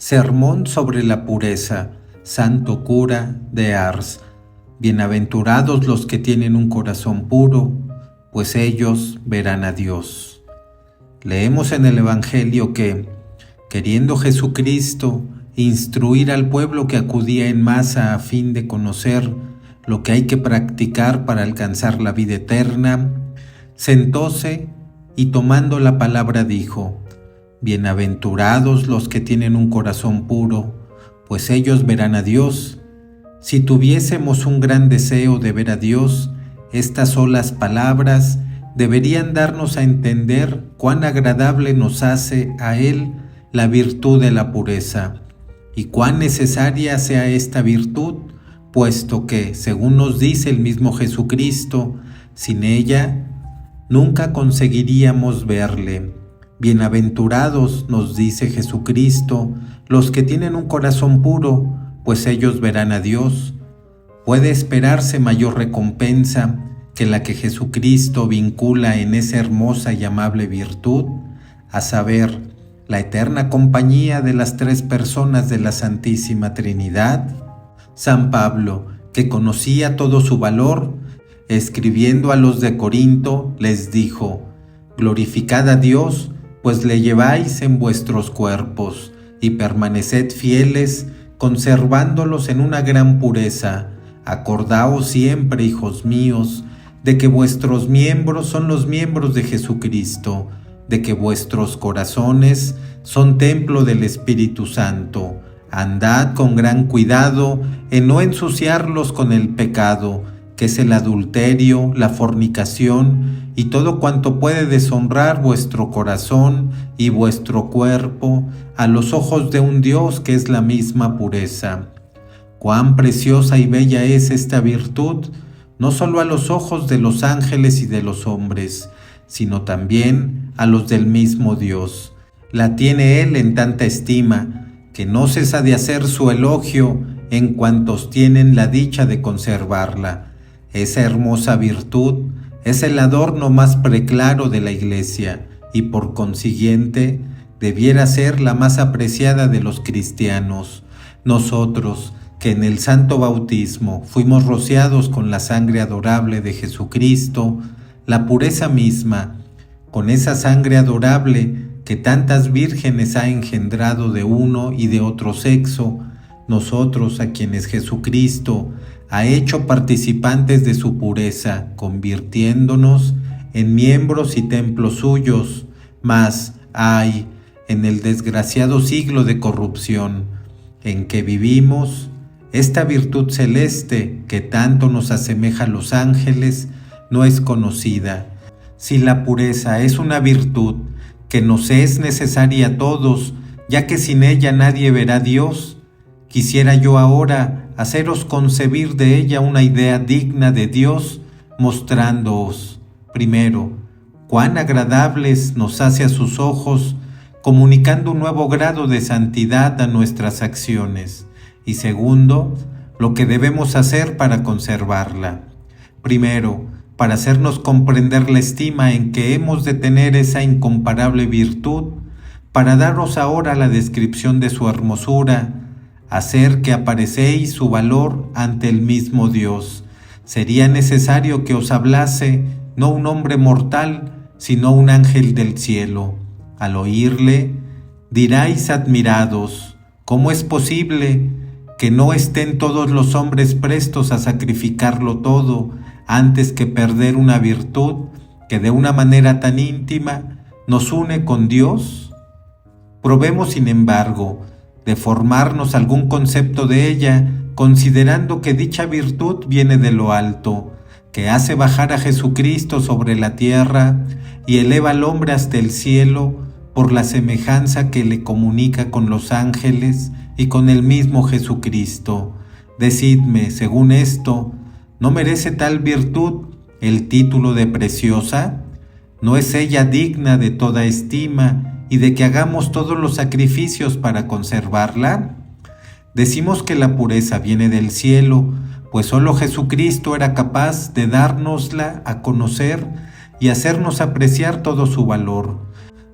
Sermón sobre la pureza, Santo Cura de Ars. Bienaventurados los que tienen un corazón puro, pues ellos verán a Dios. Leemos en el Evangelio que, queriendo Jesucristo instruir al pueblo que acudía en masa a fin de conocer lo que hay que practicar para alcanzar la vida eterna, sentóse y tomando la palabra dijo: Bienaventurados los que tienen un corazón puro, pues ellos verán a Dios. Si tuviésemos un gran deseo de ver a Dios, estas solas palabras deberían darnos a entender cuán agradable nos hace a Él la virtud de la pureza, y cuán necesaria sea esta virtud, puesto que, según nos dice el mismo Jesucristo, sin ella nunca conseguiríamos verle. Bienaventurados, nos dice Jesucristo, los que tienen un corazón puro, pues ellos verán a Dios. ¿Puede esperarse mayor recompensa que la que Jesucristo vincula en esa hermosa y amable virtud, a saber, la eterna compañía de las tres personas de la Santísima Trinidad? San Pablo, que conocía todo su valor, escribiendo a los de Corinto, les dijo: Glorificad a Dios, pues le lleváis en vuestros cuerpos, y permaneced fieles, conservándolos en una gran pureza. Acordaos siempre, hijos míos, de que vuestros miembros son los miembros de Jesucristo, de que vuestros corazones son templo del Espíritu Santo. Andad con gran cuidado en no ensuciarlos con el pecado, que es el adulterio, la fornicación y todo cuanto puede deshonrar vuestro corazón y vuestro cuerpo a los ojos de un Dios que es la misma pureza. Cuán preciosa y bella es esta virtud, no solo a los ojos de los ángeles y de los hombres, sino también a los del mismo Dios. La tiene Él en tanta estima, que no cesa de hacer su elogio en cuantos tienen la dicha de conservarla. Esa hermosa virtud es el adorno más preclaro de la Iglesia y por consiguiente debiera ser la más apreciada de los cristianos. Nosotros, que en el santo bautismo fuimos rociados con la sangre adorable de Jesucristo, la pureza misma, con esa sangre adorable que tantas vírgenes ha engendrado de uno y de otro sexo, nosotros a quienes Jesucristo ha hecho participantes de su pureza, convirtiéndonos en miembros y templos suyos, mas, ay, en el desgraciado siglo de corrupción en que vivimos, esta virtud celeste que tanto nos asemeja a los ángeles no es conocida. Si la pureza es una virtud que nos es necesaria a todos, ya que sin ella nadie verá a Dios, quisiera yo ahora haceros concebir de ella una idea digna de Dios, mostrándoos, primero, cuán agradables nos hace a sus ojos, comunicando un nuevo grado de santidad a nuestras acciones, y segundo, lo que debemos hacer para conservarla. Primero, para hacernos comprender la estima en que hemos de tener esa incomparable virtud, para daros ahora la descripción de su hermosura, hacer que aparecéis su valor ante el mismo Dios. Sería necesario que os hablase no un hombre mortal, sino un ángel del cielo. Al oírle, diráis admirados: ¿cómo es posible que no estén todos los hombres prestos a sacrificarlo todo antes que perder una virtud que de una manera tan íntima nos une con Dios? Probemos, sin embargo, de formarnos algún concepto de ella, considerando que dicha virtud viene de lo alto, que hace bajar a Jesucristo sobre la tierra y eleva al hombre hasta el cielo por la semejanza que le comunica con los ángeles y con el mismo Jesucristo. Decidme, según esto, ¿no merece tal virtud el título de preciosa? ¿No es ella digna de toda estima y de que hagamos todos los sacrificios para conservarla? Decimos que la pureza viene del cielo, pues solo Jesucristo era capaz de dárnosla a conocer y hacernos apreciar todo su valor.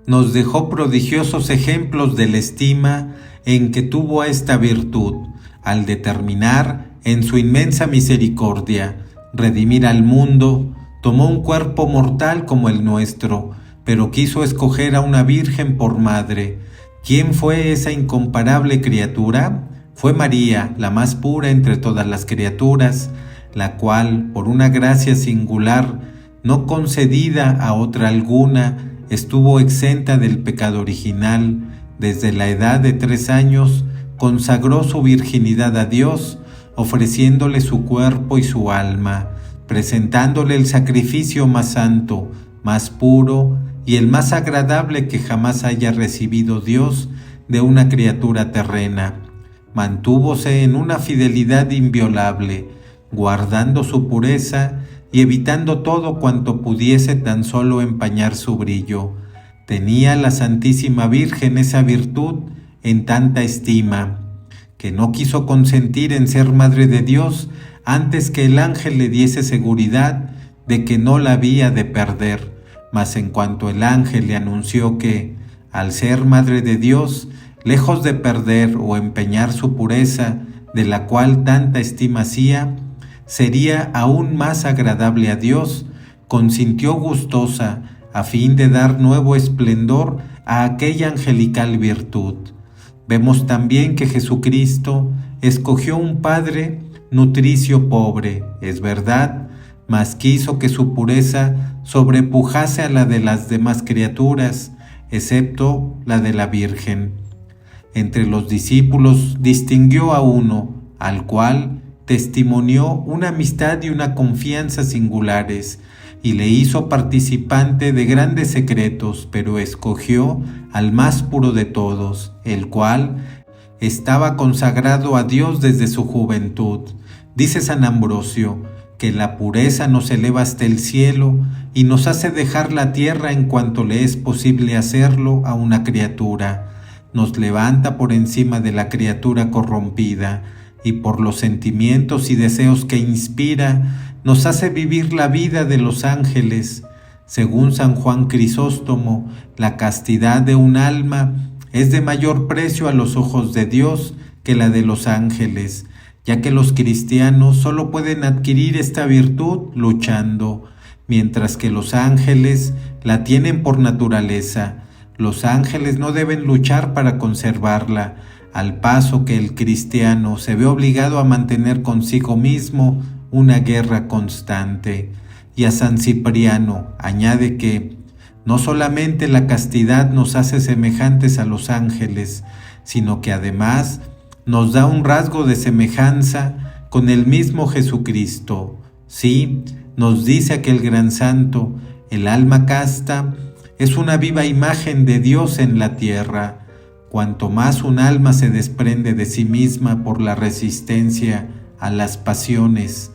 Nos dejó prodigiosos ejemplos de la estima en que tuvo a esta virtud, al determinar, en su inmensa misericordia, redimir al mundo, tomó un cuerpo mortal como el nuestro, pero quiso escoger a una virgen por madre. ¿Quién fue esa incomparable criatura? Fue María, la más pura entre todas las criaturas, la cual, por una gracia singular, no concedida a otra alguna, estuvo exenta del pecado original. Desde la edad de 3 años, consagró su virginidad a Dios, ofreciéndole su cuerpo y su alma, presentándole el sacrificio más santo, más puro y el más agradable que jamás haya recibido Dios de una criatura terrena. Mantúvose en una fidelidad inviolable, guardando su pureza y evitando todo cuanto pudiese tan solo empañar su brillo. Tenía la Santísima Virgen esa virtud en tanta estima, que no quiso consentir en ser Madre de Dios antes que el ángel le diese seguridad de que no la había de perder. Mas en cuanto el ángel le anunció que, al ser Madre de Dios, lejos de perder o empeñar su pureza, de la cual tanta estima hacía, sería aún más agradable a Dios, consintió gustosa, a fin de dar nuevo esplendor a aquella angelical virtud. Vemos también que Jesucristo escogió un Padre nutricio pobre, es verdad, mas quiso que su pureza sobrepujase a la de las demás criaturas, excepto la de la Virgen. Entre los discípulos distinguió a uno, al cual testimonió una amistad y una confianza singulares, y le hizo participante de grandes secretos, pero escogió al más puro de todos, el cual estaba consagrado a Dios desde su juventud. Dice San Ambrosio que la pureza nos eleva hasta el cielo y nos hace dejar la tierra en cuanto le es posible hacerlo a una criatura. Nos levanta por encima de la criatura corrompida y por los sentimientos y deseos que inspira, nos hace vivir la vida de los ángeles. Según San Juan Crisóstomo, la castidad de un alma es de mayor precio a los ojos de Dios que la de los ángeles, ya que los cristianos solo pueden adquirir esta virtud luchando, mientras que los ángeles la tienen por naturaleza. Los ángeles no deben luchar para conservarla, al paso que el cristiano se ve obligado a mantener consigo mismo una guerra constante. Y a San Cipriano añade que no solamente la castidad nos hace semejantes a los ángeles, sino que además nos da un rasgo de semejanza con el mismo Jesucristo. Sí, nos dice aquel gran santo, el alma casta es una viva imagen de Dios en la tierra. Cuanto más un alma se desprende de sí misma por la resistencia a las pasiones,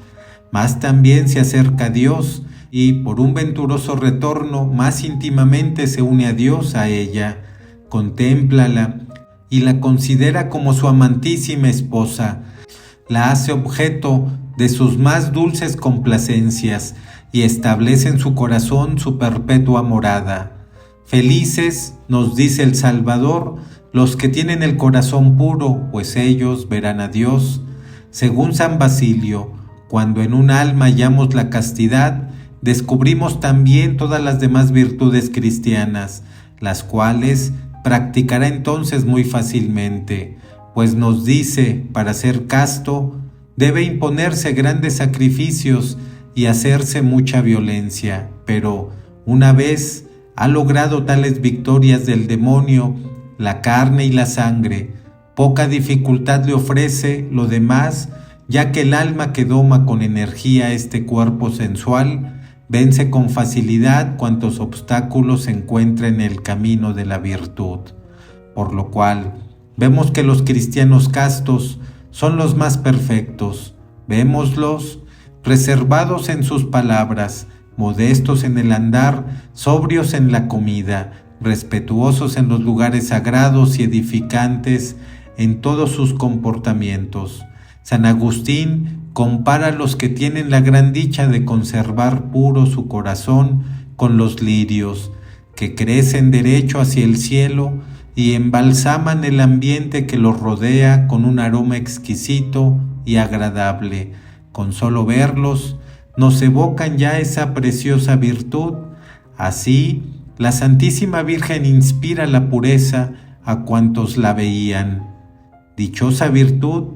más también se acerca a Dios y por un venturoso retorno más íntimamente se une a Dios a ella, contémplala y la considera como su amantísima esposa, la hace objeto de sus más dulces complacencias y establece en su corazón su perpetua morada. Felices, nos dice el Salvador, los que tienen el corazón puro, pues ellos verán a Dios. Según San Basilio, cuando en un alma hallamos la castidad, descubrimos también todas las demás virtudes cristianas, las cuales practicará entonces muy fácilmente, pues nos dice, para ser casto, debe imponerse grandes sacrificios y hacerse mucha violencia, pero una vez ha logrado tales victorias del demonio, la carne y la sangre, poca dificultad le ofrece lo demás, ya que el alma que doma con energía este cuerpo sensual vence con facilidad cuantos obstáculos se encuentra en el camino de la virtud. Por lo cual, vemos que los cristianos castos son los más perfectos. Vémoslos reservados en sus palabras, modestos en el andar, sobrios en la comida, respetuosos en los lugares sagrados y edificantes en todos sus comportamientos. San Agustín compara a los que tienen la gran dicha de conservar puro su corazón con los lirios, que crecen derecho hacia el cielo y embalsaman el ambiente que los rodea con un aroma exquisito y agradable. Con solo verlos, nos evocan ya esa preciosa virtud. Así, la Santísima Virgen inspira la pureza a cuantos la veían. Dichosa virtud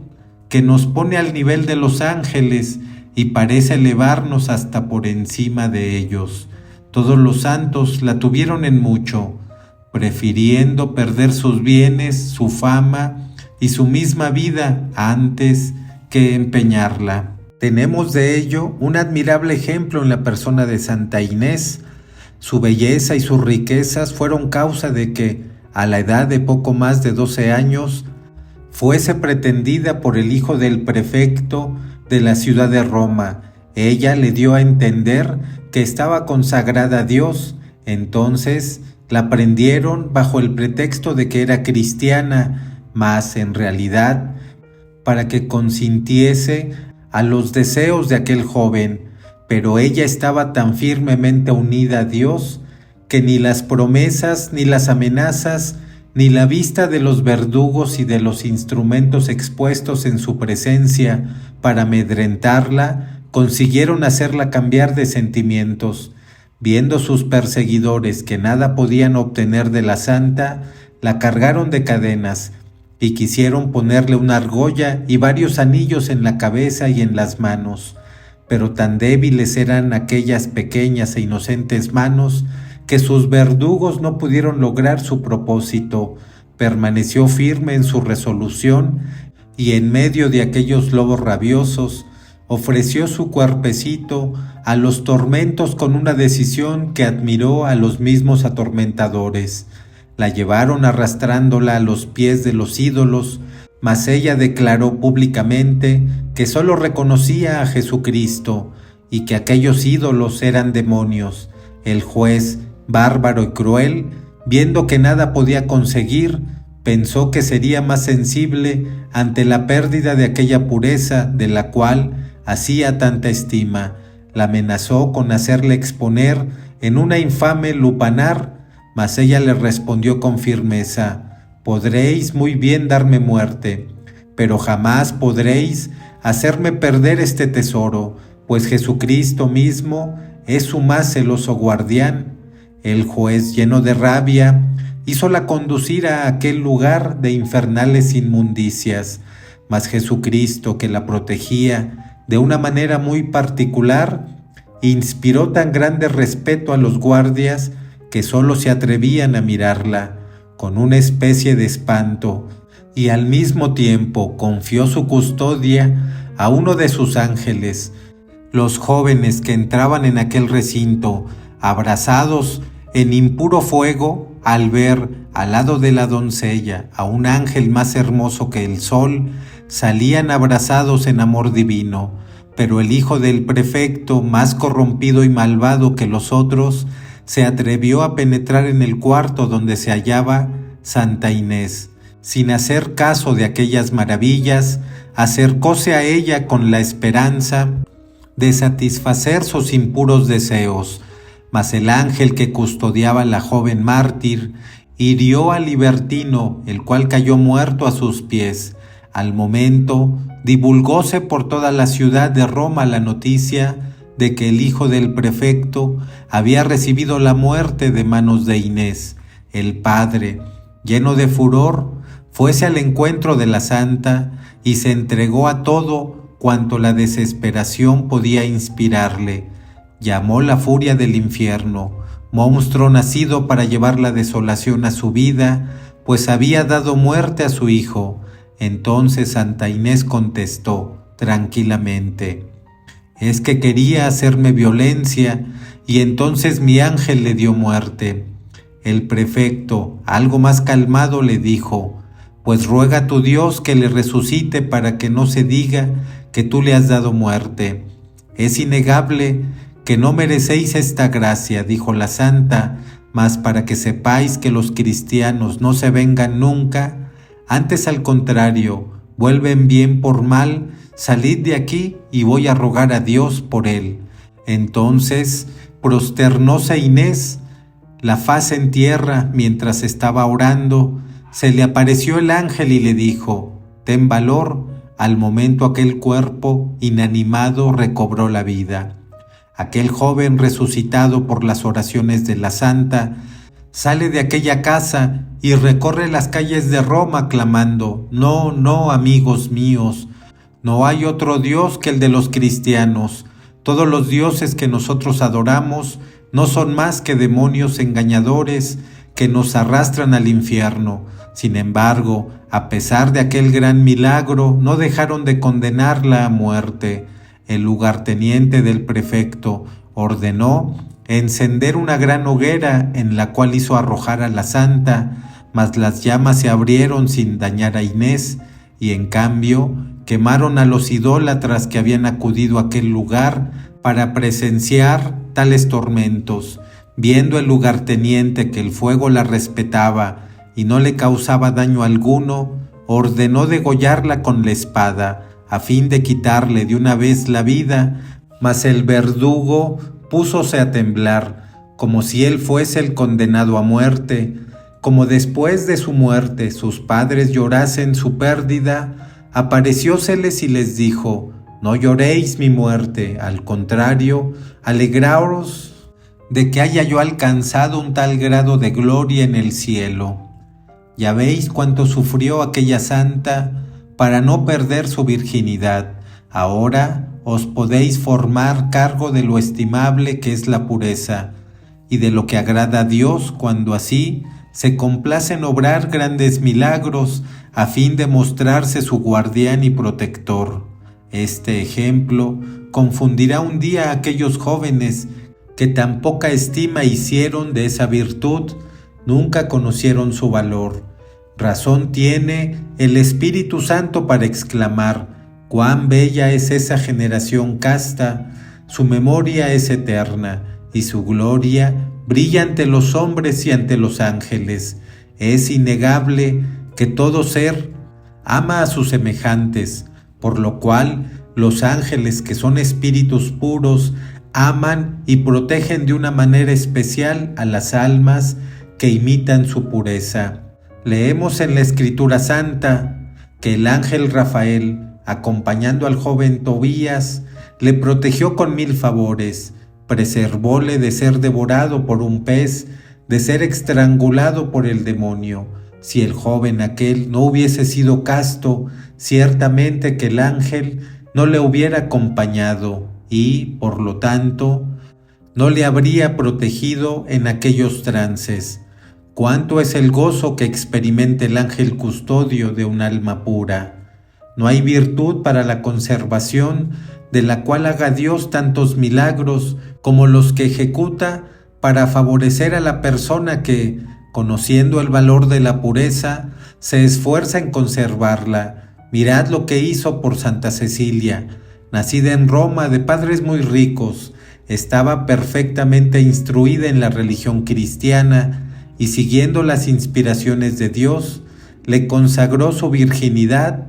que nos pone al nivel de los ángeles y parece elevarnos hasta por encima de ellos. Todos los santos la tuvieron en mucho, prefiriendo perder sus bienes, su fama y su misma vida antes que empeñarla. Tenemos de ello un admirable ejemplo en la persona de Santa Inés. Su belleza y sus riquezas fueron causa de que, a la edad de poco más de 12 años, fuese pretendida por el hijo del prefecto de la ciudad de Roma. Ella le dio a entender que estaba consagrada a Dios. Entonces la prendieron bajo el pretexto de que era cristiana, mas en realidad para que consintiese a los deseos de aquel joven. Pero ella estaba tan firmemente unida a Dios que ni las promesas, ni las amenazas, ni la vista de los verdugos y de los instrumentos expuestos en su presencia para amedrentarla, consiguieron hacerla cambiar de sentimientos. Viendo sus perseguidores que nada podían obtener de la santa, la cargaron de cadenas y quisieron ponerle una argolla y varios anillos en la cabeza y en las manos. Pero tan débiles eran aquellas pequeñas e inocentes manos que sus verdugos no pudieron lograr su propósito. Permaneció firme en su resolución y en medio de aquellos lobos rabiosos ofreció su cuerpecito a los tormentos con una decisión que admiró a los mismos atormentadores. La llevaron arrastrándola a los pies de los ídolos, mas ella declaró públicamente que solo reconocía a Jesucristo y que aquellos ídolos eran demonios. El juez, bárbaro y cruel, viendo que nada podía conseguir, pensó que sería más sensible ante la pérdida de aquella pureza de la cual hacía tanta estima. La amenazó con hacerle exponer en una infame lupanar, mas ella le respondió con firmeza: podréis muy bien darme muerte, pero jamás podréis hacerme perder este tesoro, pues Jesucristo mismo es su más celoso guardián. El juez, lleno de rabia, hízola conducir a aquel lugar de infernales inmundicias, mas Jesucristo, que la protegía de una manera muy particular, inspiró tan grande respeto a los guardias que solo se atrevían a mirarla con una especie de espanto, y al mismo tiempo confió su custodia a uno de sus ángeles. Los jóvenes que entraban en aquel recinto, abrazados en impuro fuego, al ver al lado de la doncella a un ángel más hermoso que el sol, salían abrazados en amor divino. Pero el hijo del prefecto, más corrompido y malvado que los otros, se atrevió a penetrar en el cuarto donde se hallaba Santa Inés. Sin hacer caso de aquellas maravillas, acercóse a ella con la esperanza de satisfacer sus impuros deseos. Mas el ángel que custodiaba a la joven mártir hirió al libertino, el cual cayó muerto a sus pies. Al momento, divulgóse por toda la ciudad de Roma la noticia de que el hijo del prefecto había recibido la muerte de manos de Inés. El padre, lleno de furor, fuese al encuentro de la santa y se entregó a todo cuanto la desesperación podía inspirarle. Llamó la furia del infierno, monstruo nacido para llevar la desolación a su vida, pues había dado muerte a su hijo. Entonces Santa Inés contestó tranquilamente: es que quería hacerme violencia y entonces mi ángel le dio muerte. El prefecto, algo más calmado, le dijo: pues ruega a tu Dios que le resucite para que no se diga que tú le has dado muerte. Es innegable que no merecéis esta gracia, dijo la santa, mas para que sepáis que los cristianos no se vengan nunca, antes al contrario, vuelven bien por mal, salid de aquí y voy a rogar a Dios por él. Entonces prosternóse Inés, la faz en tierra, mientras estaba orando, se le apareció el ángel y le dijo: «Ten valor». Al momento aquel cuerpo inanimado recobró la vida. Aquel joven resucitado por las oraciones de la santa sale de aquella casa y recorre las calles de Roma clamando: «No, no, amigos míos, no hay otro Dios que el de los cristianos. Todos los dioses que nosotros adoramos no son más que demonios engañadores que nos arrastran al infierno». Sin embargo, a pesar de aquel gran milagro, no dejaron de condenarla a muerte. El lugarteniente del prefecto ordenó encender una gran hoguera en la cual hizo arrojar a la santa, mas las llamas se abrieron sin dañar a Inés y en cambio quemaron a los idólatras que habían acudido a aquel lugar para presenciar tales tormentos. Viendo el lugarteniente que el fuego la respetaba y no le causaba daño alguno, ordenó degollarla con la espada, a fin de quitarle de una vez la vida, mas el verdugo púsose a temblar, como si él fuese el condenado a muerte. Como después de su muerte sus padres llorasen su pérdida, aparecióseles y les dijo: «No lloréis mi muerte, al contrario, alegraos de que haya yo alcanzado un tal grado de gloria en el cielo». Ya veis cuánto sufrió aquella santa para no perder su virginidad. Ahora os podéis formar cargo de lo estimable que es la pureza y de lo que agrada a Dios cuando así se complace en obrar grandes milagros a fin de mostrarse su guardián y protector. Este ejemplo confundirá un día a aquellos jóvenes que tan poca estima hicieron de esa virtud, nunca conocieron su valor. Razón tiene el Espíritu Santo para exclamar: «Cuán bella es esa generación casta, su memoria es eterna, y su gloria brilla ante los hombres y ante los ángeles». Es innegable que todo ser ama a sus semejantes, por lo cual los ángeles, que son espíritus puros, aman y protegen de una manera especial a las almas que imitan su pureza. Leemos en la Escritura Santa que el ángel Rafael, acompañando al joven Tobías, le protegió con 1000 favores, preservóle de ser devorado por un pez, de ser estrangulado por el demonio. Si el joven aquel no hubiese sido casto, ciertamente que el ángel no le hubiera acompañado y, por lo tanto, no le habría protegido en aquellos trances. Cuánto es el gozo que experimenta el ángel custodio de un alma pura. No hay virtud para la conservación de la cual haga Dios tantos milagros como los que ejecuta para favorecer a la persona que, conociendo el valor de la pureza, se esfuerza en conservarla. Mirad lo que hizo por Santa Cecilia, nacida en Roma de padres muy ricos. Estaba perfectamente instruida en la religión cristiana y, siguiendo las inspiraciones de Dios, le consagró su virginidad.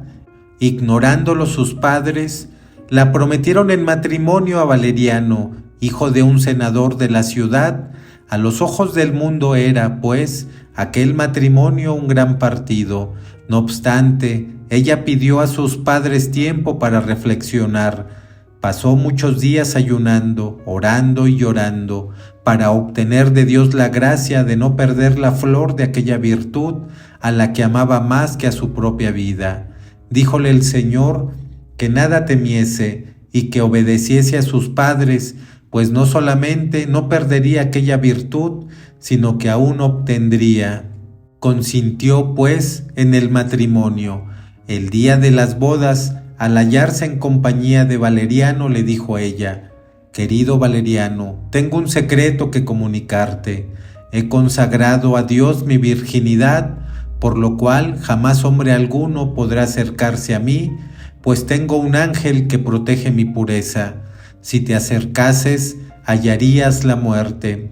Ignorándolo sus padres, la prometieron en matrimonio a Valeriano, hijo de un senador de la ciudad. A los ojos del mundo era, pues, aquel matrimonio un gran partido. No obstante, ella pidió a sus padres tiempo para reflexionar. Pasó muchos días ayunando, orando y llorando, para obtener de Dios la gracia de no perder la flor de aquella virtud a la que amaba más que a su propia vida. Díjole el Señor que nada temiese y que obedeciese a sus padres, pues no solamente no perdería aquella virtud, sino que aún obtendría. Consintió, pues, en el matrimonio. El día de las bodas, al hallarse en compañía de Valeriano, le dijo a ella: «Querido Valeriano, tengo un secreto que comunicarte. He consagrado a Dios mi virginidad, por lo cual jamás hombre alguno podrá acercarse a mí, pues tengo un ángel que protege mi pureza. Si te acercases, hallarías la muerte».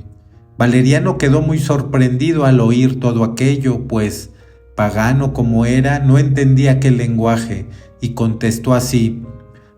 Valeriano quedó muy sorprendido al oír todo aquello, pues, pagano como era, no entendía aquel lenguaje, y contestó así: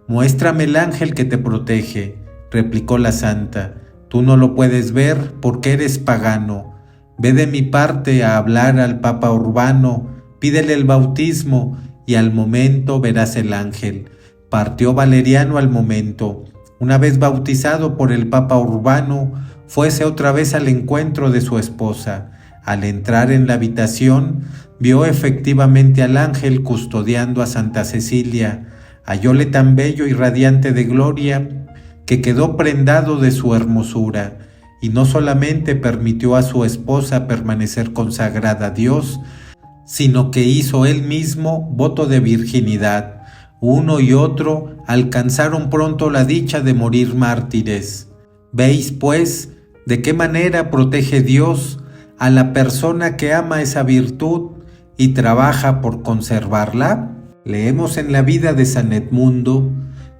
«Muéstrame el ángel que te protege», replicó la santa. «Tú no lo puedes ver porque eres pagano, Ve de mi parte a hablar al Papa Urbano, pídele el bautismo y al momento verás el ángel. Partió Valeriano al momento. Una vez bautizado por el Papa Urbano, fuese otra vez al encuentro de su esposa. Al entrar en la habitación, vio efectivamente al ángel custodiando a Santa Cecilia. Hallóle tan bello y radiante de gloria que quedó prendado de su hermosura, y no solamente permitió a su esposa permanecer consagrada a Dios, sino que hizo él mismo voto de virginidad. Uno y otro alcanzaron pronto la dicha de morir mártires. ¿Veis, pues, de qué manera protege Dios a la persona que ama esa virtud y trabaja por conservarla? Leemos en la vida de San Edmundo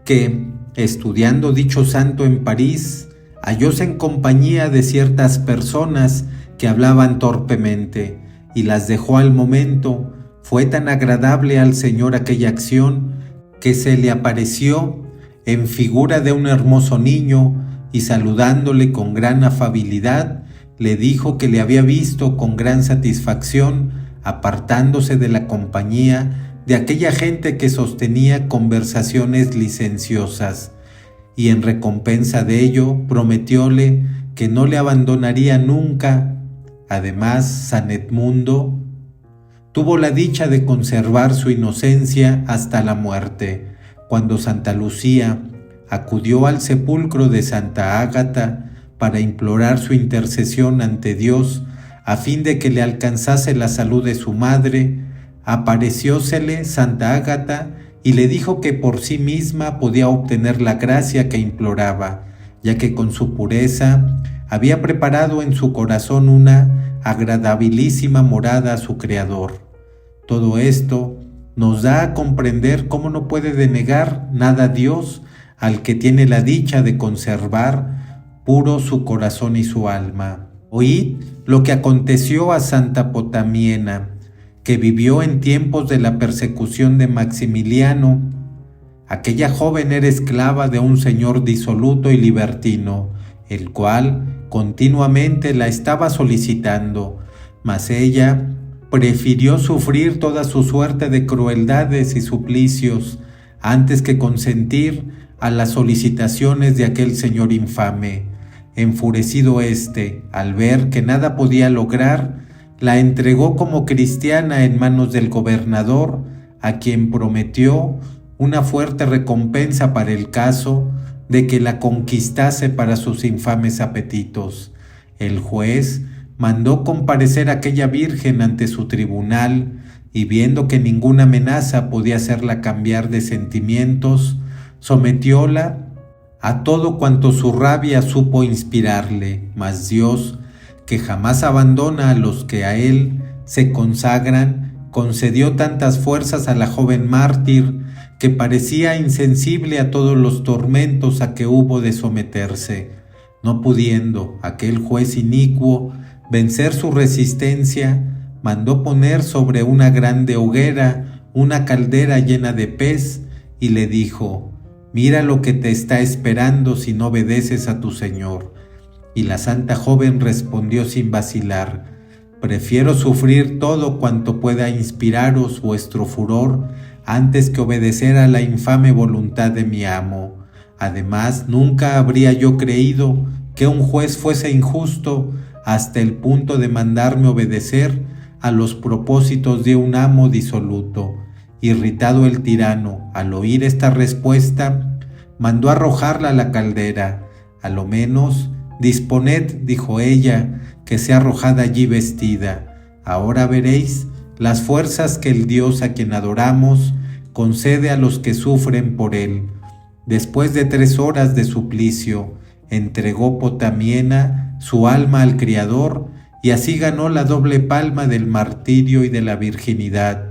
que, estudiando dicho santo en París, hallóse en compañía de ciertas personas que hablaban torpemente, y las dejó al momento. Fue tan agradable al Señor aquella acción que se le apareció en figura de un hermoso niño, y saludándole con gran afabilidad, le dijo que le había visto con gran satisfacción apartándose de la compañía de aquella gente que sostenía conversaciones licenciosas, y en recompensa de ello prometióle que no le abandonaría nunca. Además, San Edmundo tuvo la dicha de conservar su inocencia hasta la muerte, cuando Santa Lucía acudió al sepulcro de Santa Ágata para implorar su intercesión ante Dios a fin de que le alcanzase la salud de su madre. Apareciósele Santa Ágata y le dijo que por sí misma podía obtener la gracia que imploraba, ya que con su pureza había preparado en su corazón una agradabilísima morada a su Creador. Todo esto nos da a comprender cómo no puede denegar nada a Dios al que tiene la dicha de conservar puro su corazón y su alma. Oíd lo que aconteció a Santa Potamiena, que vivió en tiempos de la persecución de Maximiliano. Aquella joven era esclava de un señor disoluto y libertino, el cual continuamente la estaba solicitando, mas ella prefirió sufrir toda su suerte de crueldades y suplicios antes que consentir a las solicitaciones de aquel señor infame. Enfurecido éste, al ver que nada podía lograr, la entregó como cristiana en manos del gobernador, a quien prometió una fuerte recompensa para el caso de que la conquistase para sus infames apetitos. El juez mandó comparecer a aquella virgen ante su tribunal, y viendo que ninguna amenaza podía hacerla cambiar de sentimientos, sometióla a todo cuanto su rabia supo inspirarle. Mas Dios, que jamás abandona a los que a Él se consagran, concedió tantas fuerzas a la joven mártir que parecía insensible a todos los tormentos a que hubo de someterse. No pudiendo aquel juez inicuo vencer su resistencia, mandó poner sobre una grande hoguera una caldera llena de pez y le dijo: «Mira lo que te está esperando si no obedeces a tu Señor». Y la santa joven respondió sin vacilar: «Prefiero sufrir todo cuanto pueda inspiraros vuestro furor antes que obedecer a la infame voluntad de mi amo. Además, nunca habría yo creído que un juez fuese injusto hasta el punto de mandarme obedecer a los propósitos de un amo disoluto». Irritado el tirano, al oír esta respuesta, mandó arrojarla a la caldera. «A lo menos, disponed», dijo ella, «que sea arrojada allí vestida. Ahora veréis las fuerzas que el Dios a quien adoramos concede a los que sufren por Él». Después de 3 horas de suplicio, entregó Potamiena su alma al Criador, y así ganó la doble palma del martirio y de la virginidad.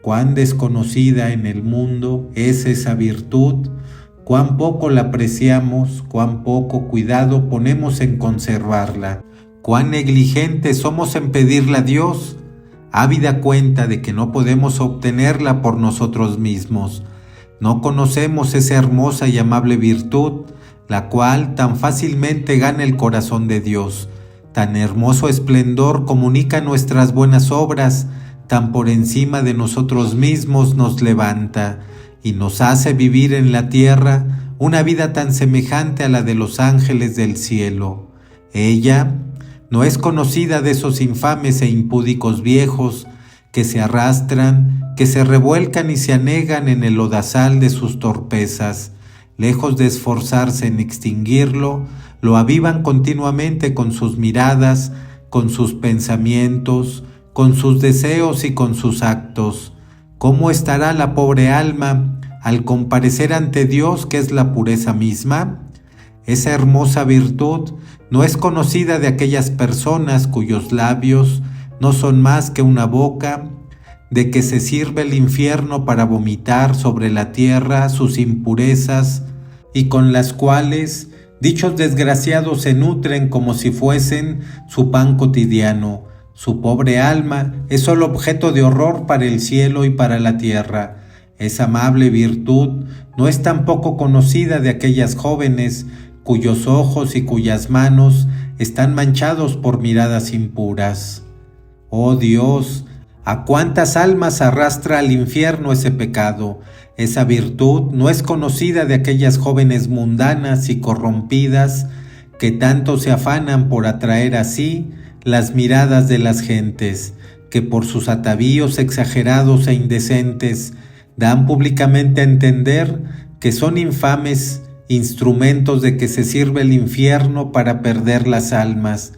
Cuán desconocida en el mundo es esa virtud, cuán poco la apreciamos, cuán poco cuidado ponemos en conservarla, cuán negligentes somos en pedirla a Dios, ávida cuenta de que no podemos obtenerla por nosotros mismos. No conocemos esa hermosa y amable virtud, la cual tan fácilmente gana el corazón de Dios. Tan hermoso esplendor comunica nuestras buenas obras, tan por encima de nosotros mismos nos levanta y nos hace vivir en la tierra una vida tan semejante a la de los ángeles del cielo. Ella no es conocida de esos infames e impúdicos viejos que se arrastran, que se revuelcan y se anegan en el lodazal de sus torpezas. Lejos de esforzarse en extinguirlo, lo avivan continuamente con sus miradas, con sus pensamientos, con sus deseos y con sus actos. ¿Cómo estará la pobre alma al comparecer ante Dios, que es la pureza misma? Esa hermosa virtud no es conocida de aquellas personas cuyos labios no son más que una boca, de que se sirve el infierno para vomitar sobre la tierra sus impurezas, y con las cuales dichos desgraciados se nutren como si fuesen su pan cotidiano. Su pobre alma es solo objeto de horror para el cielo y para la tierra. Esa amable virtud no es tampoco conocida de aquellas jóvenes cuyos ojos y cuyas manos están manchados por miradas impuras. Oh Dios, ¿a cuántas almas arrastra al infierno ese pecado? Esa virtud no es conocida de aquellas jóvenes mundanas y corrompidas que tanto se afanan por atraer así las miradas de las gentes, que por sus atavíos exagerados e indecentes dan públicamente a entender que son infames instrumentos de que se sirve el infierno para perder las almas.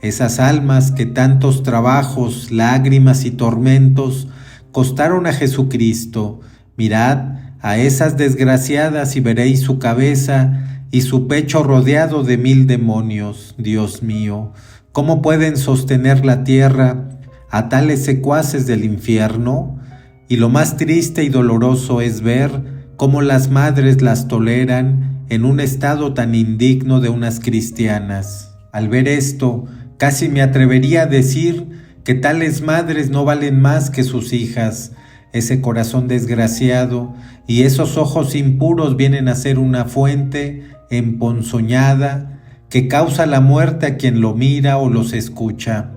Esas almas que tantos trabajos, lágrimas y tormentos costaron a Jesucristo. Mirad a esas desgraciadas y veréis su cabeza y su pecho rodeado de 1000 demonios. Dios mío, ¿cómo pueden sostener la tierra a tales secuaces del infierno? Y lo más triste y doloroso es ver cómo las madres las toleran en un estado tan indigno de unas cristianas. Al ver esto, casi me atrevería a decir que tales madres no valen más que sus hijas. Ese corazón desgraciado y esos ojos impuros vienen a ser una fuente emponzoñada que causa la muerte a quien lo mira o los escucha.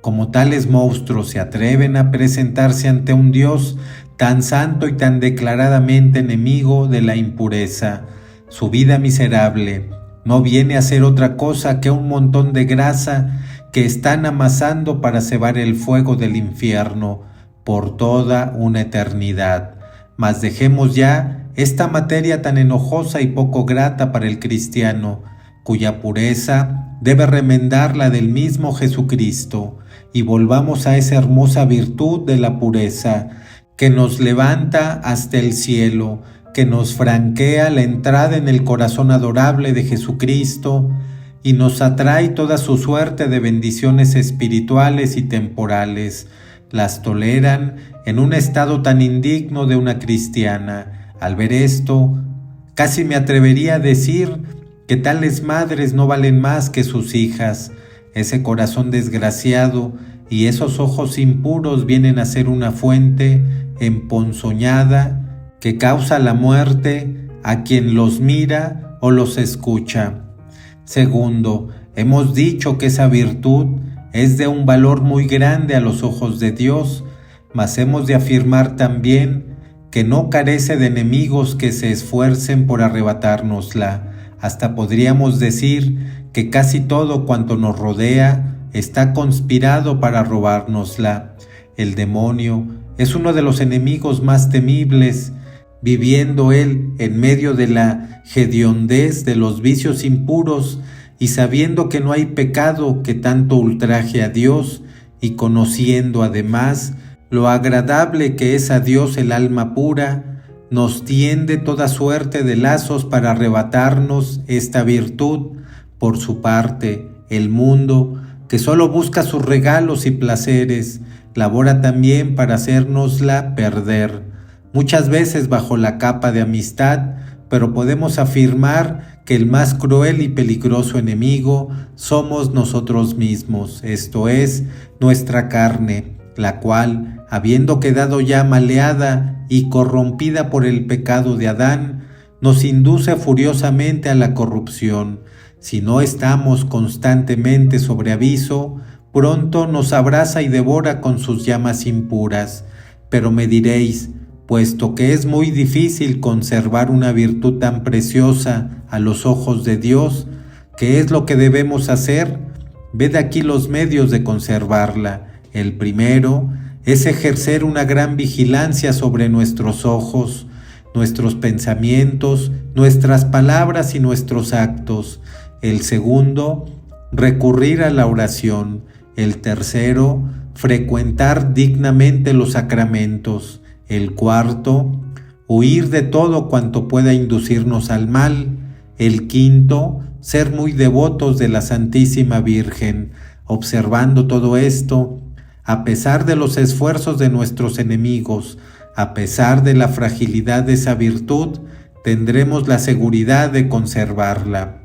Como tales monstruos se atreven a presentarse ante un Dios tan santo y tan declaradamente enemigo de la impureza. Su vida miserable no viene a ser otra cosa que un montón de grasa que están amasando para cebar el fuego del infierno por toda una eternidad. Mas dejemos ya esta materia tan enojosa y poco grata para el cristiano, cuya pureza debe remendar la del mismo Jesucristo, y volvamos a esa hermosa virtud de la pureza, que nos levanta hasta el cielo, que nos franquea la entrada en el corazón adorable de Jesucristo y nos atrae toda su suerte de bendiciones espirituales y temporales. Las toleran en un estado tan indigno de una cristiana. Al ver esto, casi me atrevería a decir que tales madres no valen más que sus hijas. Ese corazón desgraciado y esos ojos impuros vienen a ser una fuente emponzoñada que causa la muerte a quien los mira o los escucha. Segundo, hemos dicho que esa virtud es de un valor muy grande a los ojos de Dios, mas hemos de afirmar también que no carece de enemigos que se esfuercen por arrebatárnosla. Hasta podríamos decir que casi todo cuanto nos rodea está conspirado para robárnosla. El demonio es uno de los enemigos más temibles, viviendo él en medio de la hediondez de los vicios impuros y sabiendo que no hay pecado que tanto ultraje a Dios y conociendo además lo agradable que es a Dios el alma pura, nos tiende toda suerte de lazos para arrebatarnos esta virtud. Por su parte, el mundo, que solo busca sus regalos y placeres, labora también para hacérnosla perder, muchas veces bajo la capa de amistad, pero podemos afirmar que el más cruel y peligroso enemigo somos nosotros mismos, esto es, nuestra carne, la cual, habiendo quedado ya maleada y corrompida por el pecado de Adán, nos induce furiosamente a la corrupción. Si no estamos constantemente sobre aviso, pronto nos abraza y devora con sus llamas impuras. Pero me diréis, puesto que es muy difícil conservar una virtud tan preciosa a los ojos de Dios, ¿qué es lo que debemos hacer? Ved aquí los medios de conservarla. El primero es ejercer una gran vigilancia sobre nuestros ojos, nuestros pensamientos, nuestras palabras y nuestros actos. El segundo, recurrir a la oración. El tercero, frecuentar dignamente los sacramentos. El cuarto, huir de todo cuanto pueda inducirnos al mal. El quinto, ser muy devotos de la Santísima Virgen. Observando todo esto, a pesar de los esfuerzos de nuestros enemigos, a pesar de la fragilidad de esa virtud, tendremos la seguridad de conservarla.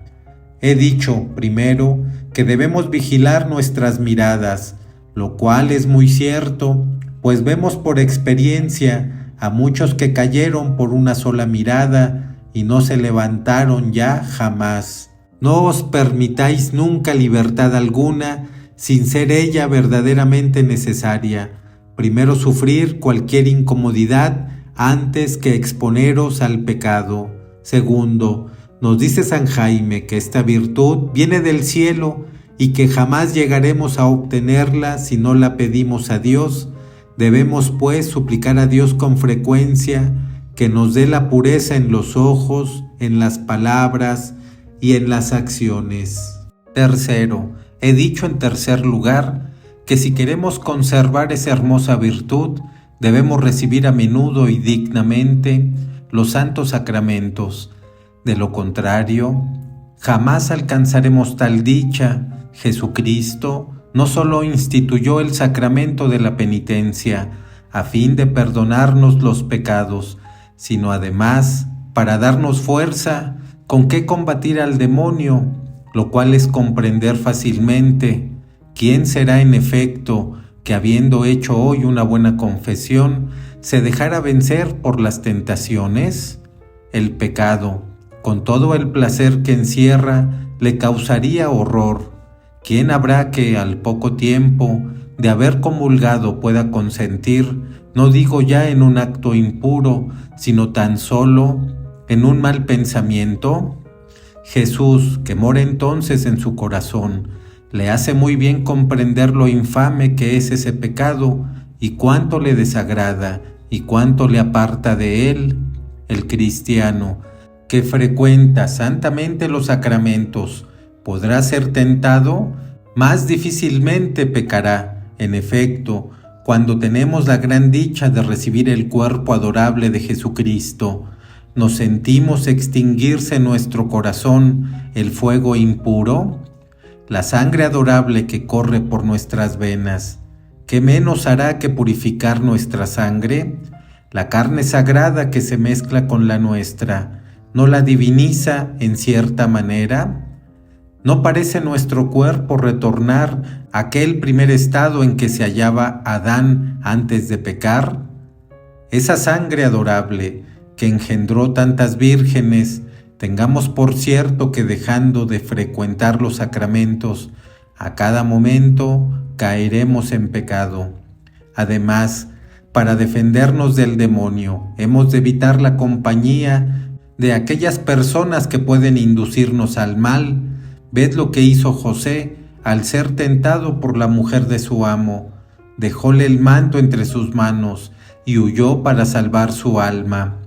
He dicho, primero, que debemos vigilar nuestras miradas, lo cual es muy cierto, pues vemos por experiencia a muchos que cayeron por una sola mirada y no se levantaron ya jamás. No os permitáis nunca libertad alguna sin ser ella verdaderamente necesaria. Primero sufrir cualquier incomodidad antes que exponeros al pecado. Segundo, nos dice San Jaime que esta virtud viene del cielo y que jamás llegaremos a obtenerla si no la pedimos a Dios. Debemos pues suplicar a Dios con frecuencia que nos dé la pureza en los ojos, en las palabras y en las acciones. Tercero, he dicho en tercer lugar que si queremos conservar esa hermosa virtud, debemos recibir a menudo y dignamente los santos sacramentos. De lo contrario, jamás alcanzaremos tal dicha. Jesucristo no solo instituyó el sacramento de la penitencia a fin de perdonarnos los pecados, sino además para darnos fuerza con qué combatir al demonio, lo cual es comprender fácilmente. ¿Quién será en efecto que habiendo hecho hoy una buena confesión, se dejara vencer por las tentaciones? El pecado, con todo el placer que encierra, le causaría horror. ¿Quién habrá que al poco tiempo de haber comulgado pueda consentir, no digo ya en un acto impuro, sino tan solo en un mal pensamiento? Jesús, que mora entonces en su corazón, le hace muy bien comprender lo infame que es ese pecado y cuánto le desagrada y cuánto le aparta de él. El cristiano, que frecuenta santamente los sacramentos, podrá ser tentado, más difícilmente pecará. En efecto, cuando tenemos la gran dicha de recibir el cuerpo adorable de Jesucristo, ¿nos sentimos extinguirse en nuestro corazón el fuego impuro? La sangre adorable que corre por nuestras venas, ¿qué menos hará que purificar nuestra sangre? La carne sagrada que se mezcla con la nuestra, ¿no la diviniza en cierta manera? ¿No parece nuestro cuerpo retornar a aquel primer estado en que se hallaba Adán antes de pecar? Esa sangre adorable que engendró tantas vírgenes, tengamos por cierto que dejando de frecuentar los sacramentos, a cada momento caeremos en pecado. Además, para defendernos del demonio, hemos de evitar la compañía de aquellas personas que pueden inducirnos al mal. Ved lo que hizo José al ser tentado por la mujer de su amo. Dejóle el manto entre sus manos y huyó para salvar su alma.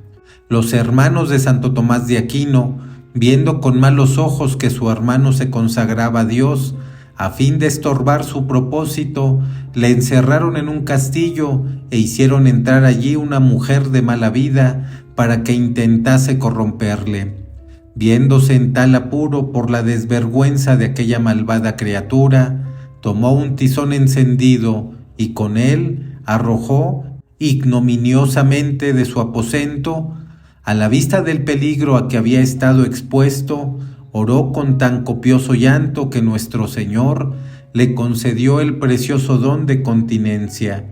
Los hermanos de Santo Tomás de Aquino, viendo con malos ojos que su hermano se consagraba a Dios, a fin de estorbar su propósito, le encerraron en un castillo e hicieron entrar allí una mujer de mala vida para que intentase corromperle. Viéndose en tal apuro por la desvergüenza de aquella malvada criatura, tomó un tizón encendido y con él arrojó ignominiosamente de su aposento. A la vista del peligro a que había estado expuesto, oró con tan copioso llanto que nuestro Señor le concedió el precioso don de continencia.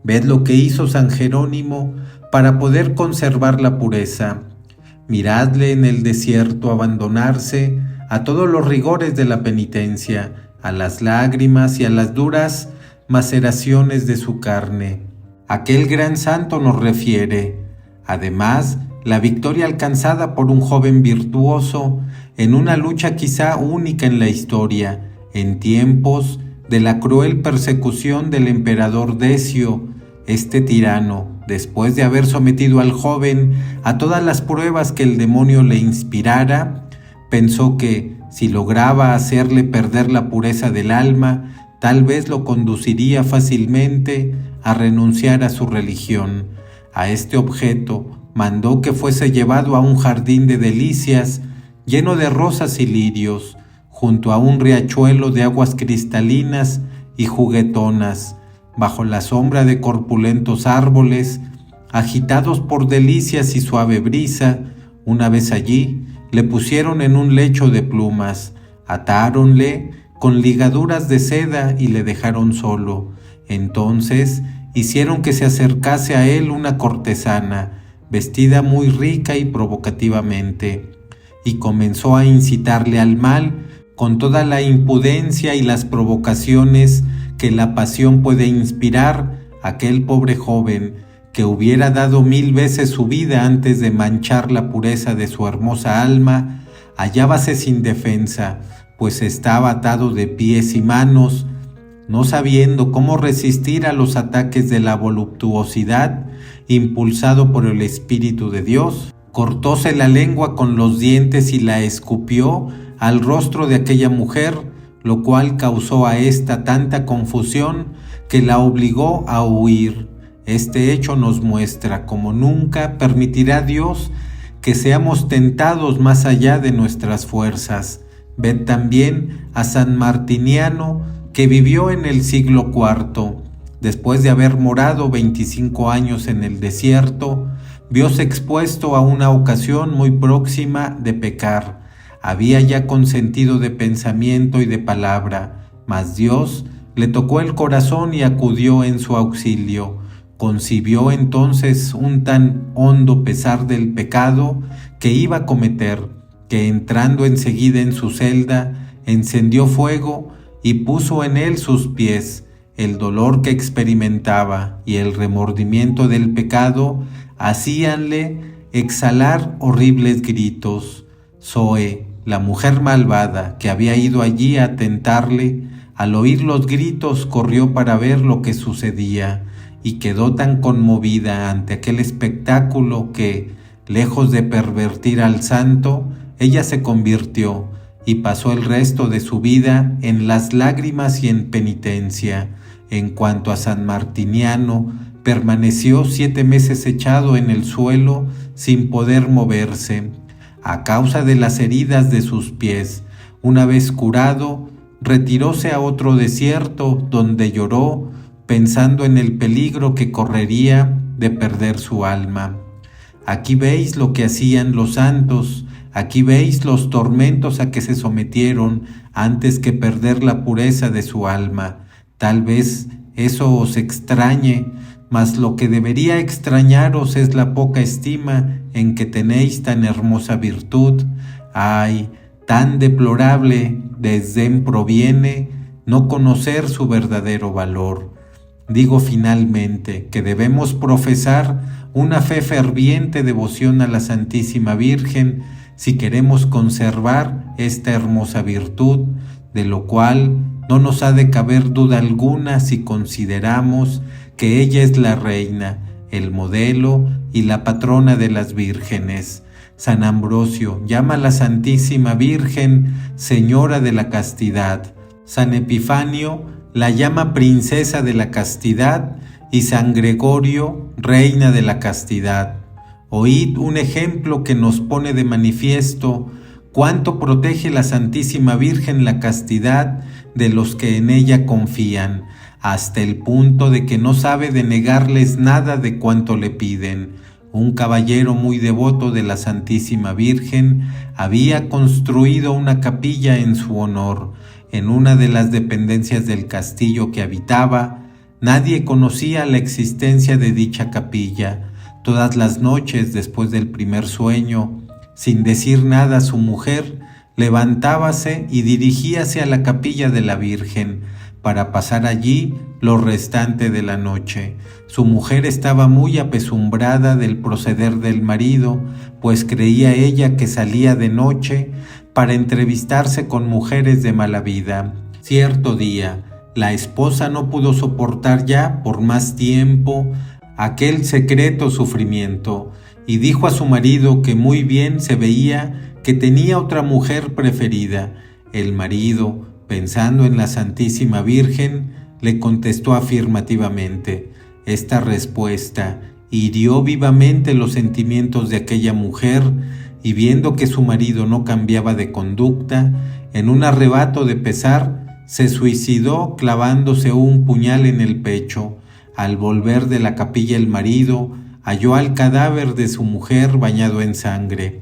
Ved lo que hizo San Jerónimo para poder conservar la pureza. Miradle en el desierto abandonarse a todos los rigores de la penitencia, a las lágrimas y a las duras maceraciones de su carne. Aquel gran santo nos refiere, además, la victoria alcanzada por un joven virtuoso en una lucha quizá única en la historia, en tiempos de la cruel persecución del emperador Decio. Este tirano, después de haber sometido al joven a todas las pruebas que el demonio le inspirara, pensó que, si lograba hacerle perder la pureza del alma, tal vez lo conduciría fácilmente a renunciar a su religión. A este objeto mandó que fuese llevado a un jardín de delicias lleno de rosas y lirios, junto a un riachuelo de aguas cristalinas y juguetonas, bajo la sombra de corpulentos árboles, agitados por delicias y suave brisa. Una vez allí, le pusieron en un lecho de plumas, atáronle con ligaduras de seda y le dejaron solo. Entonces hicieron que se acercase a él una cortesana, vestida muy rica y provocativamente, y comenzó a incitarle al mal con toda la impudencia y las provocaciones que la pasión puede inspirar. Aquel pobre joven, que hubiera dado 1000 veces su vida antes de manchar la pureza de su hermosa alma, hallábase sin defensa, pues estaba atado de pies y manos. No sabiendo cómo resistir a los ataques de la voluptuosidad, impulsado por el Espíritu de Dios, cortóse la lengua con los dientes y la escupió al rostro de aquella mujer, lo cual causó a ésta tanta confusión que la obligó a huir. Este hecho nos muestra cómo nunca permitirá Dios que seamos tentados más allá de nuestras fuerzas. Ved también a San Martiniano, que vivió en el siglo IV. Después de haber morado 25 años en el desierto, vióse expuesto a una ocasión muy próxima de pecar. Había ya consentido de pensamiento y de palabra, mas Dios le tocó el corazón y acudió en su auxilio. Concibió entonces un tan hondo pesar del pecado que iba a cometer, que entrando enseguida en su celda, encendió fuego y puso en él sus pies. El dolor que experimentaba y el remordimiento del pecado hacíanle exhalar horribles gritos. Zoe, la mujer malvada que había ido allí a tentarle, al oír los gritos corrió para ver lo que sucedía, y quedó tan conmovida ante aquel espectáculo que, lejos de pervertir al santo, ella se convirtió y pasó el resto de su vida en las lágrimas y en penitencia. En cuanto a San Martiniano, permaneció 7 meses echado en el suelo sin poder moverse, a causa de las heridas de sus pies. Una vez curado, retiróse a otro desierto donde lloró, pensando en el peligro que correría de perder su alma. Aquí veis lo que hacían los santos, aquí veis los tormentos a que se sometieron antes que perder la pureza de su alma. Tal vez eso os extrañe, mas lo que debería extrañaros es la poca estima en que tenéis tan hermosa virtud. Ay, tan deplorable desdén proviene no conocer su verdadero valor. Digo finalmente que debemos profesar una fe ferviente devoción a la Santísima Virgen si queremos conservar esta hermosa virtud, de lo cual no nos ha de caber duda alguna si consideramos que ella es la reina, el modelo y la patrona de las vírgenes. San Ambrosio llama a la Santísima Virgen Señora de la Castidad. San Epifanio la llama Princesa de la Castidad y San Gregorio Reina de la Castidad. Oíd un ejemplo que nos pone de manifiesto cuánto protege la Santísima Virgen la castidad de los que en ella confían, hasta el punto de que no sabe de negarles nada de cuanto le piden. Un caballero muy devoto de la Santísima Virgen había construido una capilla en su honor. En una de las dependencias del castillo que habitaba, nadie conocía la existencia de dicha capilla. Todas las noches, después del primer sueño, sin decir nada a su mujer, levantábase y dirigíase a la capilla de la Virgen para pasar allí lo restante de la noche. Su mujer estaba muy apesumbrada del proceder del marido, pues creía ella que salía de noche para entrevistarse con mujeres de mala vida. Cierto día, la esposa no pudo soportar ya por más tiempo aquel secreto sufrimiento y dijo a su marido que muy bien se veía que tenía otra mujer preferida. El marido, pensando en la Santísima Virgen, le contestó afirmativamente. Esta respuesta hirió vivamente los sentimientos de aquella mujer y viendo que su marido no cambiaba de conducta, en un arrebato de pesar, se suicidó clavándose un puñal en el pecho. Al volver de la capilla el marido halló al cadáver de su mujer bañado en sangre.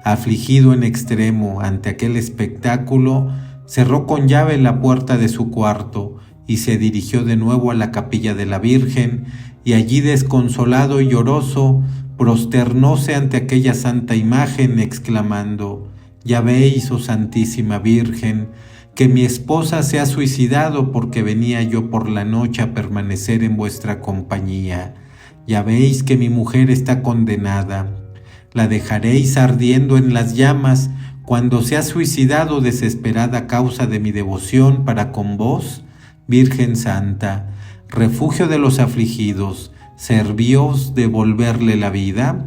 Afligido en extremo ante aquel espectáculo, cerró con llave la puerta de su cuarto y se dirigió de nuevo a la capilla de la Virgen, y allí desconsolado y lloroso, prosternóse ante aquella santa imagen, exclamando: «Ya veis, oh Santísima Virgen, que mi esposa se ha suicidado porque venía yo por la noche a permanecer en vuestra compañía. Ya veis que mi mujer está condenada. La dejaréis ardiendo en las llamas cuando se ha suicidado desesperada a causa de mi devoción para con vos, Virgen Santa, refugio de los afligidos, ¿servíos devolverle la vida?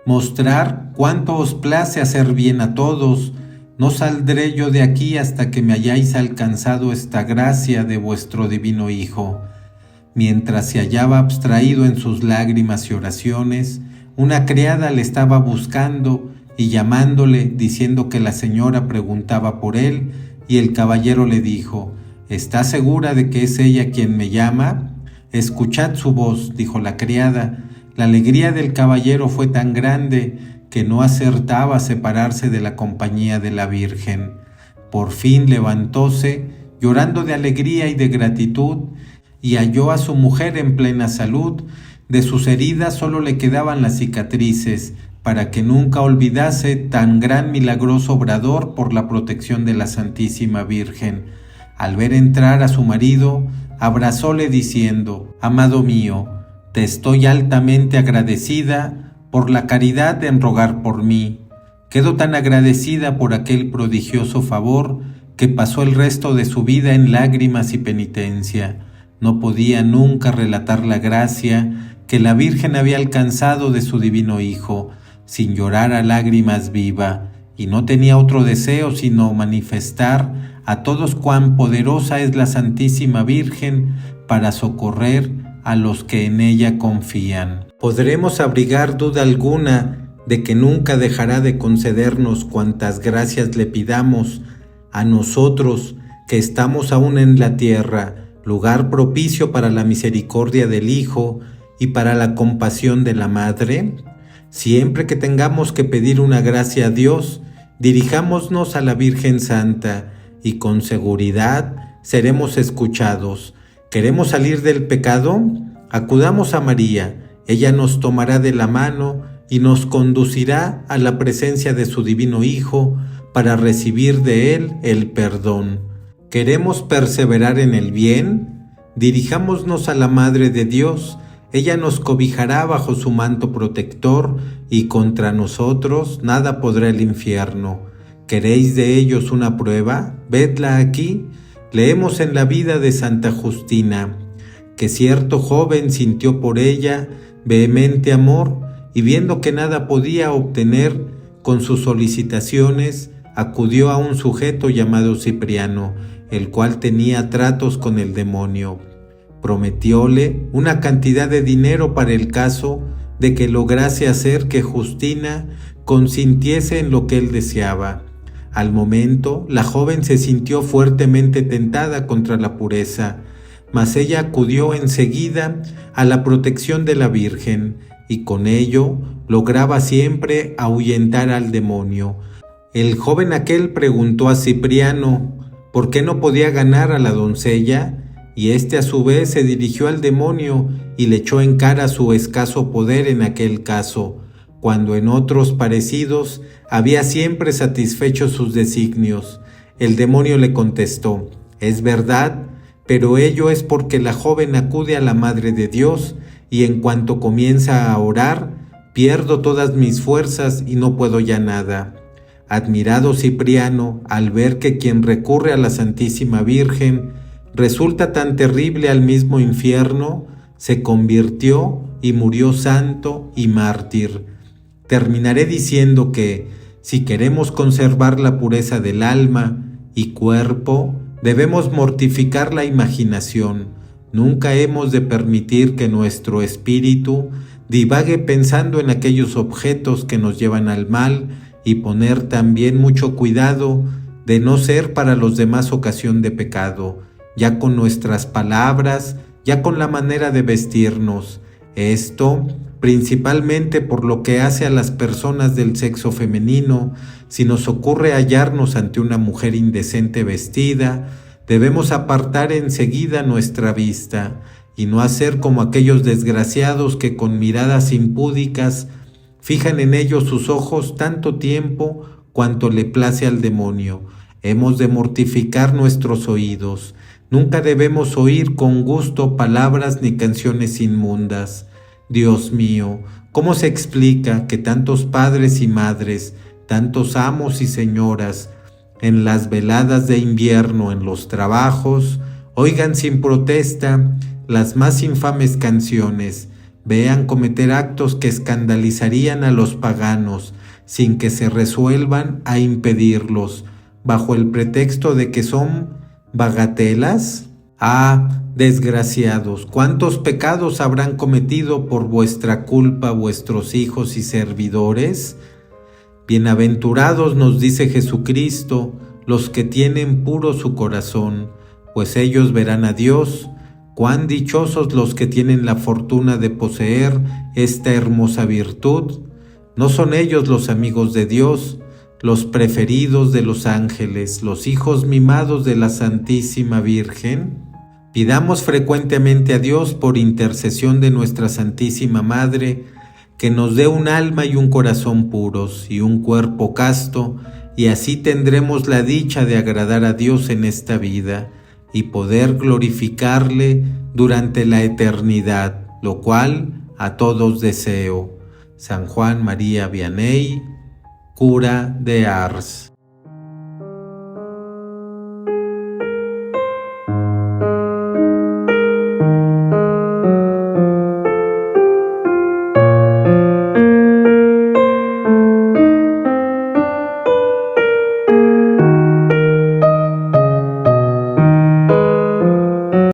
Mostrar cuánto os place hacer bien a todos. No saldré yo de aquí hasta que me hayáis alcanzado esta gracia de vuestro divino Hijo». Mientras se hallaba abstraído en sus lágrimas y oraciones, una criada le estaba buscando y llamándole, diciendo que la señora preguntaba por él, y el caballero le dijo: «¿Está segura de que es ella quien me llama?». «Escuchad su voz», dijo la criada. La alegría del caballero fue tan grande que no acertaba a separarse de la compañía de la Virgen. Por fin levantóse, llorando de alegría y de gratitud, y halló a su mujer en plena salud. De sus heridas solo le quedaban las cicatrices, para que nunca olvidase tan gran milagroso obrador por la protección de la Santísima Virgen. Al ver entrar a su marido, abrazóle diciendo: «Amado mío, te estoy altamente agradecida por la caridad en rogar por mí. Quedo tan agradecida por aquel prodigioso favor que pasó el resto de su vida en lágrimas y penitencia. No podía nunca relatar la gracia que la Virgen había alcanzado de su divino Hijo, sin llorar a lágrimas viva, y no tenía otro deseo sino manifestar a todos cuán poderosa es la Santísima Virgen para socorrer a los que en ella confían. Podremos abrigar duda alguna de que nunca dejará de concedernos cuantas gracias le pidamos a nosotros que estamos aún en la tierra, lugar propicio para la misericordia del Hijo y para la compasión de la Madre. Siempre que tengamos que pedir una gracia a Dios, dirijámonos a la Virgen Santa y con seguridad seremos escuchados. ¿Queremos salir del pecado? Acudamos a María. Ella nos tomará de la mano y nos conducirá a la presencia de su divino Hijo para recibir de Él el perdón. ¿Queremos perseverar en el bien? Dirijámonos a la Madre de Dios. Ella nos cobijará bajo su manto protector y contra nosotros nada podrá el infierno. ¿Queréis de ellos una prueba? Vedla aquí. Leemos en la vida de Santa Justina que cierto joven sintió por ella vehemente amor y viendo que nada podía obtener con sus solicitaciones, acudió a un sujeto llamado Cipriano, el cual tenía tratos con el demonio. Prometióle una cantidad de dinero para el caso de que lograse hacer que Justina consintiese en lo que él deseaba. Al momento, la joven se sintió fuertemente tentada contra la pureza, mas ella acudió enseguida a la protección de la Virgen y con ello lograba siempre ahuyentar al demonio. El joven aquel preguntó a Cipriano por qué no podía ganar a la doncella, y éste a su vez se dirigió al demonio y le echó en cara su escaso poder en aquel caso, cuando en otros parecidos había siempre satisfecho sus designios. El demonio le contestó: «Es verdad, pero ello es porque la joven acude a la Madre de Dios, y en cuanto comienza a orar, pierdo todas mis fuerzas y no puedo ya nada». Admirado Cipriano, al ver que quien recurre a la Santísima Virgen resulta tan terrible al mismo infierno, se convirtió y murió santo y mártir. Terminaré diciendo que, si queremos conservar la pureza del alma y cuerpo, debemos mortificar la imaginación. Nunca hemos de permitir que nuestro espíritu divague pensando en aquellos objetos que nos llevan al mal, y poner también mucho cuidado de no ser para los demás ocasión de pecado, ya con nuestras palabras, ya con la manera de vestirnos. Esto principalmente por lo que hace a las personas del sexo femenino. Si nos ocurre hallarnos ante una mujer indecente vestida, debemos apartar enseguida nuestra vista y no hacer como aquellos desgraciados que con miradas impúdicas fijan en ellos sus ojos tanto tiempo cuanto le place al demonio. Hemos de mortificar nuestros oídos. Nunca debemos oír con gusto palabras ni canciones inmundas. Dios mío, ¿cómo se explica que tantos padres y madres, tantos amos y señoras, en las veladas de invierno, en los trabajos, oigan sin protesta las más infames canciones, vean cometer actos que escandalizarían a los paganos, sin que se resuelvan a impedirlos, bajo el pretexto de que son bagatelas? ¡Ah, desgraciados! ¿Cuántos pecados habrán cometido por vuestra culpa vuestros hijos y servidores? Bienaventurados, nos dice Jesucristo, los que tienen puro su corazón, pues ellos verán a Dios. Cuán dichosos los que tienen la fortuna de poseer esta hermosa virtud. ¿No son ellos los amigos de Dios, los preferidos de los ángeles, los hijos mimados de la Santísima Virgen? Pidamos frecuentemente a Dios, por intercesión de nuestra Santísima Madre, que nos dé un alma y un corazón puros y un cuerpo casto, y así tendremos la dicha de agradar a Dios en esta vida y poder glorificarle durante la eternidad, lo cual a todos deseo. San Juan María Vianney, cura de Ars.